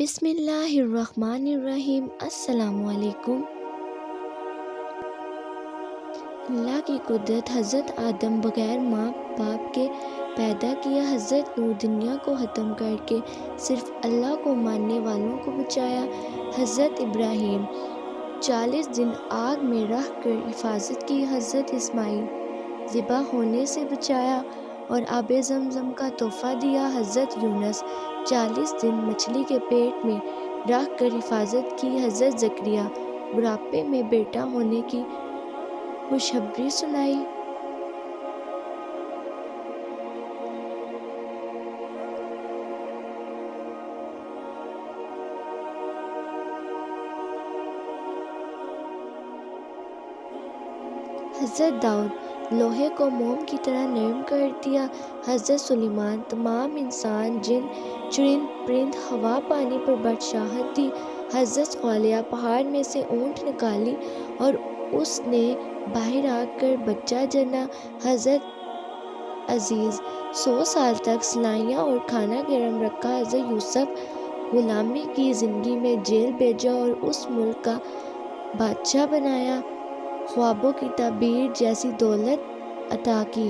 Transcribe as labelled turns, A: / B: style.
A: بسم اللہ الرحمن الرحیم۔ السلام علیکم۔ اللہ کی قدرت، حضرت آدم بغیر ماں باپ کے پیدا کیا، حضرت نوح دنیا کو ختم کر کے صرف اللہ کو ماننے والوں کو بچایا، حضرت ابراہیم 40 دن آگ میں رہ کر حفاظت کی، حضرت اسماعیل ذبح ہونے سے بچایا اور آب زمزم کا تحفہ دیا، حضرت یونس 40 دن مچھلی کے پیٹ میں رہ کر حفاظت کی، حضرت زکریا بڑھاپے میں بیٹا ہونے کی خوشخبری سنائی۔ حضرت داؤد لوہے کو موم کی طرح نرم کر دیا، حضرت سلیمان تمام انسان جن چرند پرند ہوا پانی پر بادشاہت دی، حضرت صالح پہاڑ میں سے اونٹ نکالی اور اس نے باہر آ کر بچہ جنا، حضرت عزیز 100 سال تک سلائیاں اور کھانا گرم رکھا، حضرت یوسف غلامی کی زندگی میں جیل بھیجا اور اس ملک کا بادشاہ بنایا، خوابوں کی تعبیر جیسی دولت عطا کی۔